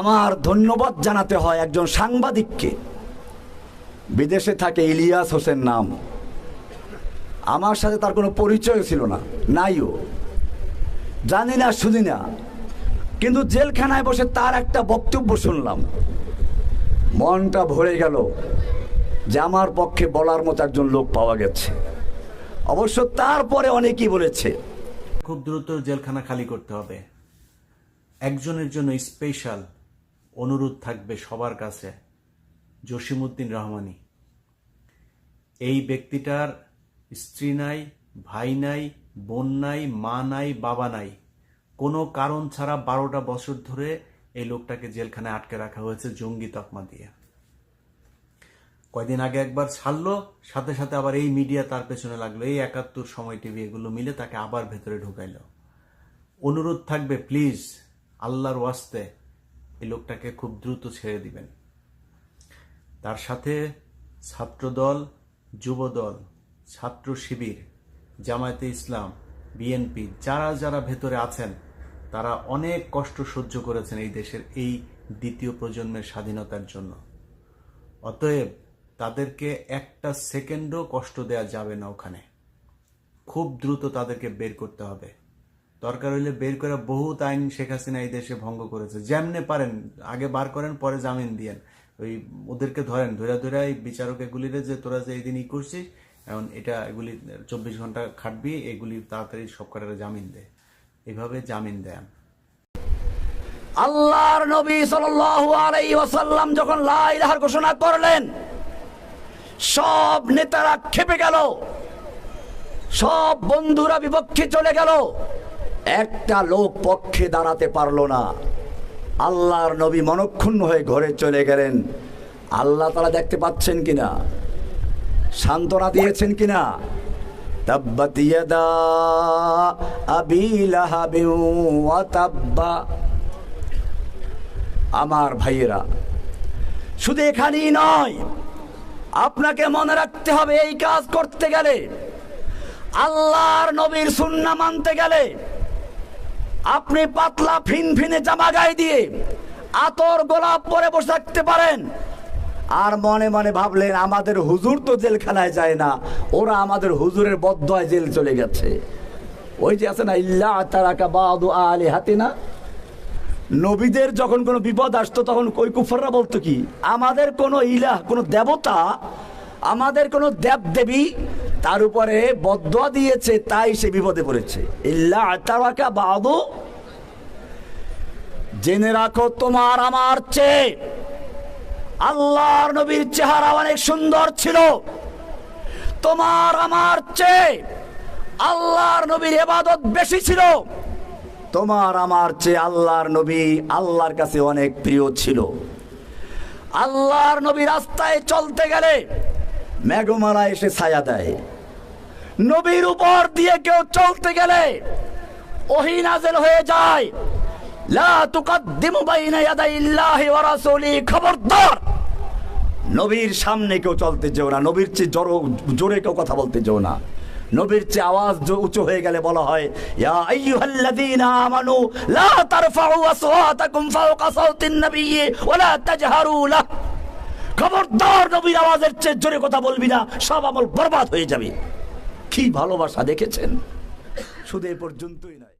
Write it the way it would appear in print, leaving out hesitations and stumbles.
আমার ধন্যবাদ জানাতে হয় একজন সাংবাদিককে, বিদেশে থাকে ইলিয়াস হোসেন নাম। আমার সাথে তার কোনো পরিচয় ছিল না, নাইও, জানি না, শুনি না, কিন্তু জেলখানায় বসে তার একটা বক্তব্য শুনলাম, মনটা ভরে গেল যে আমার পক্ষে বলার মতো একজন লোক পাওয়া গেছে। অবশ্য তারপরে অনেকেই বলেছে খুব দ্রুত জেলখানা খালি করতে হবে। একজনের জন্য স্পেশাল অনুরোধ থাকবে সবার কাছে, জসিমউদ্দিন রহমানী। এই ব্যক্তিটার স্ত্রী নাই, ভাই নাই, বোন নাই, মা নাই, বাবা নাই, কোনো কারণ ছাড়া 12টা বছর ধরে এই লোকটাকে জেলখানায় আটকে রাখা হয়েছে জঙ্গি তকমা দিয়ে। কয়দিন আগে একবার ছাড়লো, সাথে সাথে আবার এই মিডিয়া তার পেছনে লাগলো, এই 71 সময় টিভি, এগুলো মিলে তাকে আবার ভেতরে ঢুকাইলো। অনুরোধ থাকবে, প্লিজ আল্লাহর ওয়াস্তে এই লোকটাকে খুব দ্রুত ছেড়ে দিবেন। তার সাথে ছাত্রদল, যুবদল, ছাত্র শিবির, জামায়াতে ইসলাম, বিএনপি, যারা যারা ভেতরে আছেন তারা অনেক কষ্ট সহ্য করেছেন এই দেশের এই দ্বিতীয় প্রজন্মের স্বাধীনতার জন্য। অতএব তাদেরকে একটা সেকেন্ডও কষ্ট দেয়া যাবে না। ওখানে খুব দ্রুত তাদেরকে বের করতে হবে। দরকার হইলে বের করে, বহুত আইন শেখ হাসিনা এই দেশে ভঙ্গ করেছে, যেমনে পারেন আগে বার করেন, পরে জামিন দিয়েন। ওই ওদেরকে ধরেন, ধরে ধরে এই বিচারক এগুলিরে যে তোরা যে এই দিন ই করছিস, এখন এটা এগুলি 24 ঘন্টা খাটবি, এগুলি তাড়াতাড়ি সব কটারে জামিন দে, এইভাবে জামিন দেন। আল্লাহর নবী সাল্লাল্লাহু আলাইহি ওয়াসাল্লাম যখন লা ইলাহার ঘোষণা করলেন, সব নেতারা খেপে গেল, সব বন্ধুরা বিপক্ষে চলে গেল, একটা লোক পক্ষে দাঁড়াতে পারলো না। আল্লাহর নবী মনক্ষুণ্ণ হয়ে ঘরে চলে গেলেন। আল্লাহ তাআলা দেখতে পাচ্ছেন কিনা, সান্ত্বনা দিয়েছেন কিনা? তাব্বাত ইয়াদা আবি লাহাবিন ওয়া তাব্বা। আমার ভাইয়েরা, শুধু এখানেই নয়, আপনাকে মনে রাখতে হবে, এই কাজ করতে গেলে, আল্লাহর নবীর সুন্নাহ মানতে গেলে, আপনি পাতলা ফিনফিনে জামা গায়ে দিয়ে আতর গোলাপ পরে বসে থাকতে পারেন, আর মনে মনে ভাবলেন আমাদের হুজুর তো জেলখানায় যায় না, ওরা আমাদের হুজুরের বদদোয়ায় জেল চলে গেছে। ওই যে আছে না, ইল্লা তারাকা বাদু আলিহাতিনা, নবীদের যখন কোনো বিপদ আসতো তখন ওই কুফাররা বলতো কি, আমাদের কোনো ইলাহ, কোনো দেবতা, আমাদের কোনো দেব দেবী তার উপরে বদদোয়া দিয়েছে, তাই সে বিপদে পড়েছে। ইল্লা তারাকা বাদু, জেনে রাখো তোমার আমার চেয়ে আল্লাহর নবীর চেহারা অনেক সুন্দর ছিল, তোমার আমার চেয়ে আল্লাহর নবীর ইবাদত বেশি ছিল, তোমার আমার চেয়ে আল্লাহর নবী আল্লাহর কাছে অনেক প্রিয় ছিল। আল্লাহর নবী রাস্তায় চলতে গেলে মেঘমালা এসে ছায়া দেয়, নবীর উপর দিয়ে কেউ চলতে গেলে ওহী নাযিল হয়ে যায়। লা তুকদ্দিমু বাইনা ইয়াদাইল্লাহি ওয়া রাসূলিহি, খবরদার নবীর সামনে কেউ চলতে যেও না, নবীর চেয়ে জোরে কেউ কথা বলতে যেও না। নবীর চেয়ে আওয়াজ উঁচু হয়ে গেলে বলা হয়, ইয়া আইয়ুহাল্লাযীনা আমানু লা তারফাউ আসওয়াতাকুম ফাওকা সাওতিন নাবিয়্যি ওয়া লা তাজহারু লাহ, খবরদার নবীর আওয়াজের চেয়ে জোরে কথা বলবি না, সব আমল বরবাদ হয়ে যাবে। কি ভালোবাসা দেখেছেন! শুধু এ পর্যন্তই নয়।